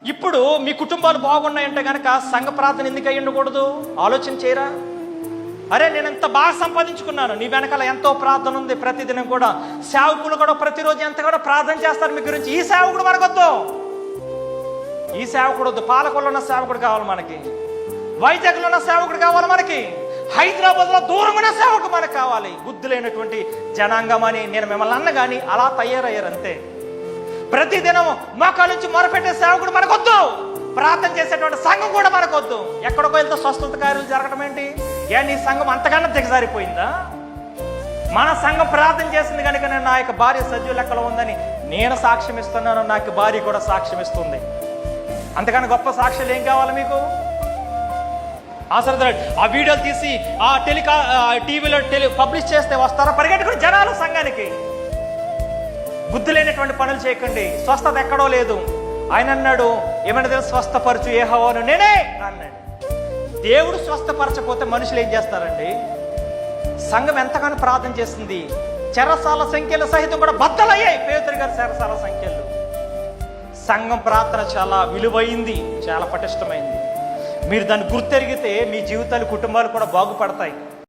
ఇప్పుడు మీ కుటుంబాలు బాగున్నాయంటే కనుక సంఘ ప్రార్థన ఎందుకు అయ్యి ఉండకూడదు? ఆలోచన చేయరా? అరే నేను ఎంత బాగా సంపాదించుకున్నాను, నీ వెనకాల ఎంతో ప్రార్థన ఉంది. ప్రతిదినం కూడా సేవకులు కూడా ప్రతిరోజు ఎంత కూడా ప్రార్థన చేస్తారు మీ గురించి. ఈ సేవకుడు మనకొద్దు, ఈ సేవకుడు వద్దు. పాలకొల్లో ఉన్న సేవకుడు కావాలి మనకి, వైజాగ్లో ఉన్న సేవకుడు కావాలి మనకి, హైదరాబాద్లో దూరంగా ఉన్న సేవకుడు మనకు కావాలి. బుద్ధి లేనటువంటి జనాంగం అని నేను మిమ్మల్ని అన్న కానీ అలా తయారయ్యారు అంతే. ప్రతిదినం మోకాల నుంచి మొరపెట్టే సేవకుడు మనకొద్దు, ప్రార్థన చేసేటువంటి సంఘం కూడా మనకొద్దు. ఎక్కడికో వెళ్తే స్వస్థత కార్యాలు జరగడం ఏంటి? నీ సంఘం అంతకన్నా దిగజారిపోయిందా? మన సంఘం ప్రార్థన చేసింది కనుక నేను నా యొక్క భార్య సజీవ లెక్కలో ఉందని నేను సాక్ష్యం ఇస్తున్నాను, నాకు భార్య కూడా సాక్ష్యం ఇస్తుంది. అంతకన్నా గొప్ప సాక్ష్యాలు ఏం కావాలి మీకు? అసలు ఆ వీడియోలు తీసి ఆ టీవీలో పబ్లిష్ చేస్తే వస్తారా? పరిగెట్టుకుని జనాలు సంఘానికి. బుద్ధి లేనటువంటి పనులు చేయకండి. స్వస్థత ఎక్కడో లేదు. ఆయన అన్నాడు, ఏమన్నా తెలుసు, స్వస్థపరచు యెహోవాను నేనే అన్నాడు. దేవుడు స్వస్థపరచకపోతే మనుషులు ఏం చేస్తారండి? సంఘం ఎంతగానో ప్రార్థన చేస్తుంది. చెరసాల సంఖ్యలు సహితం కూడా బద్దలయ్యాయి. పేతురు గారి చెరసాల సంఖ్యలు. సంఘం ప్రార్థన చాలా విలువైంది, చాలా పటిష్టమైంది. మీరు దాన్ని గుర్తెరిగితే మీ జీవితాలు, కుటుంబాలు కూడా బాగుపడతాయి.